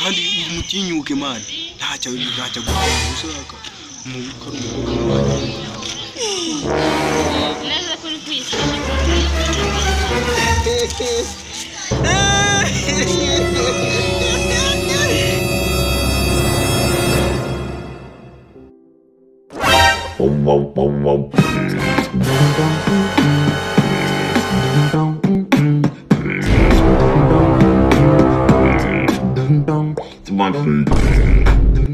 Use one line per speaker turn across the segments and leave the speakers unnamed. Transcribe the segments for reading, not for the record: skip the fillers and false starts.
kandi mutinyuke mani ntacyo gushaka umukuru w'abandi
neza kuri kwishyura
It's my food.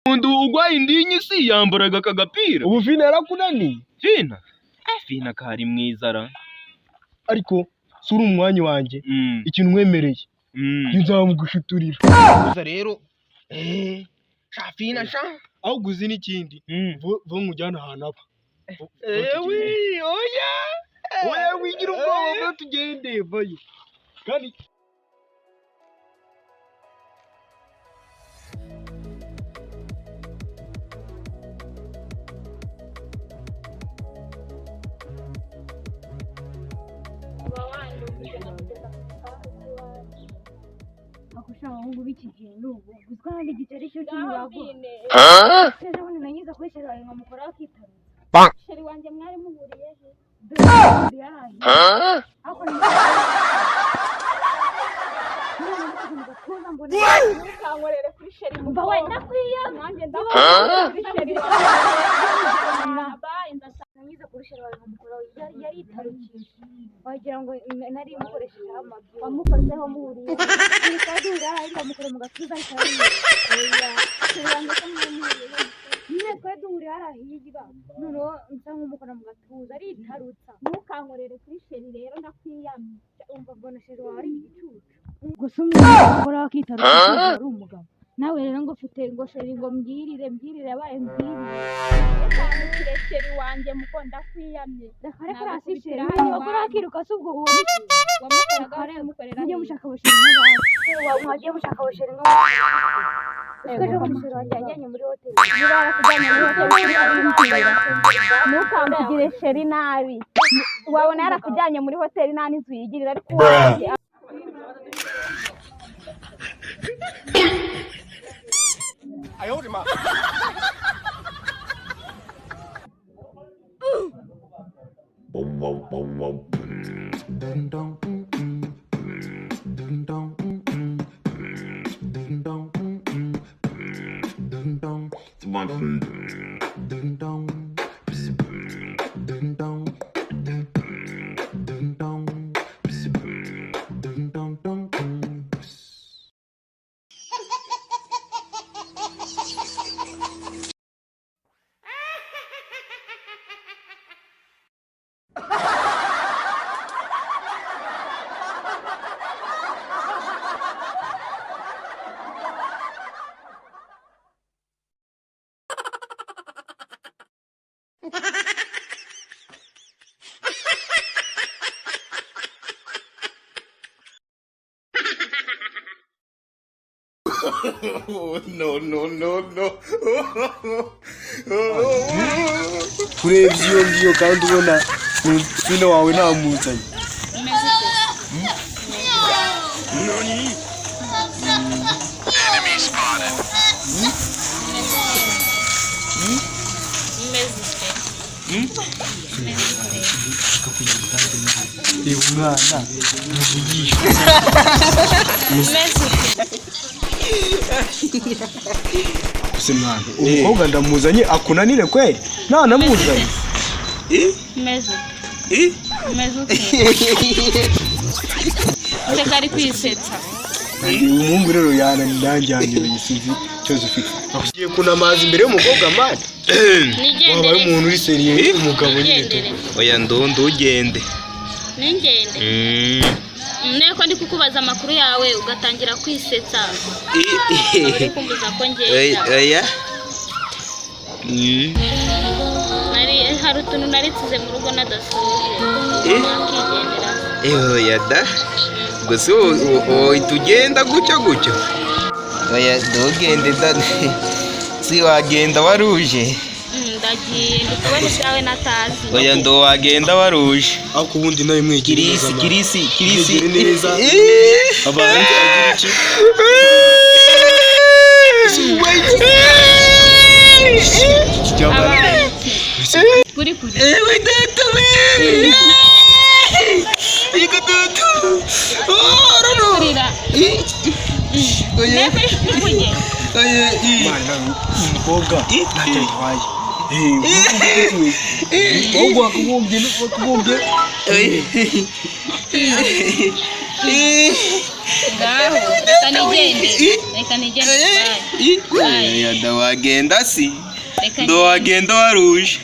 Umuntu ugwaye indinyi si yambaraga akagapira.
Ubu Fina yarakunaniye.
Fina kari mwiza ra.
Ariko sura umwanya wanjye. Ikintu nkwemereye. Nzamugushuturira. Gusa rero Fina sha aho guzi n'ikindi. Vo mujyana ahantu aba. Oya wigira ubwoba bwo tugende vayo. Kandi
akusha wangu biki kintu guzwa ndi gitari cyo cy'urago seje wone nanyiza kweshera ayo nkamukora akitara sheri wanje mwari muhuriye he ako ni nkankorere kuri sheri mumva wenda kwiya nanjye ndakora kuri sheri nanyiza kuri sheri ayo nkamukora yari itarukije wagira ngo nari mukoresheje amabyo wamukozeho muhuriye nikadura ariko mukore mu gatuza cyane oya cyangwa se muhuriye niwe kwadura arahigira nuro nsanga umukora mu gatuza ari itarutsa mukankorere kuri sheri rero ndakwiyamye umva mbona sheri wari igicucu gusumira gukora akitarutsa ari umugabo nawe rero ngo ufite ngo sheri ngo mbwirire abaye mbwirire sheri wanje mukonda kwiyamye ndakareka rasishira wakora akiruka subwo uwo wamukoraga mukorera ngiye mushaka bosheri n'abandi wagiye mushaka bosheri n'abandi ejo bosheri wanje yajyanye muri hoteli nibara kujyana muri hoteli ntukambugire sheri nabi wabona yarakujyanye muri hoteli nta n'inzu yigirira ariko waje
ayodima
Dun dun dun dun dun dun dun dun. It's one dun dun dun dun dun dun dun dun. No.
Kurebye iyo ngiyo kandi ubona Fina wawe namuzanye. Umwana use mwana umukobwa ndamuzanye akunanire kweli nta namuzanye
Tekari kwisetsa
umuhungu rero yananjyanye sinzi cyozo ufite akugiye kuna amazi imbere y'umukobwa mani waba ari umuntu uri seriye umugabo nyine
Oya ndugende.
Ningende Neko ndi kukubaza amakuru yawe ugatangira kwisetsa uri kumbuza ko ngenda
Oya.
hari utuntu naritsize mu rugo nadasohoye nakigendera
Oya da. Gusa tugenda gutyo. Oya ndugende da. Si wagenda waruje.
Ndagiye ndikubona cyawe natazi
Oya ndo wagenda waruje.
ako ubundi nawe mwegire
Kirisi
neza abandi agira iki
kuri
Ewe data wewe. Iko data.
kurira
Oya.
Mana umukobwa ntacyo atwaye ubwo akagombye
ngaho reka nigende
ya ndawagenda si ndawagenda waruje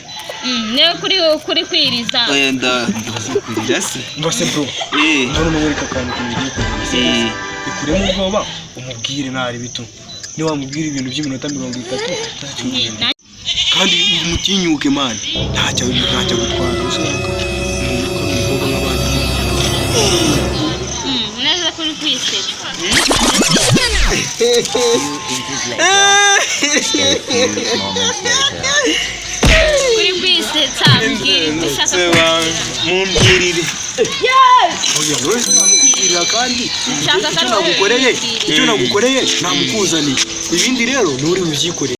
niyo kuri kwiriza
oya ndakwirira si
mbose bro none muri kakandi kigiye kugira ikuremo ubwoba umubwire ntari bito ni wamubwira ibintu by'iminota 30 kandi umutinyuke man ntacyo gutwara usohoka umukobwa nk'abandi
neza kuri kwisetsa kuri kwisetsa
mumbwirire
oya wese kandi icyo nagukoreye namukuzaniye ibindi rero nturi bubyikoreye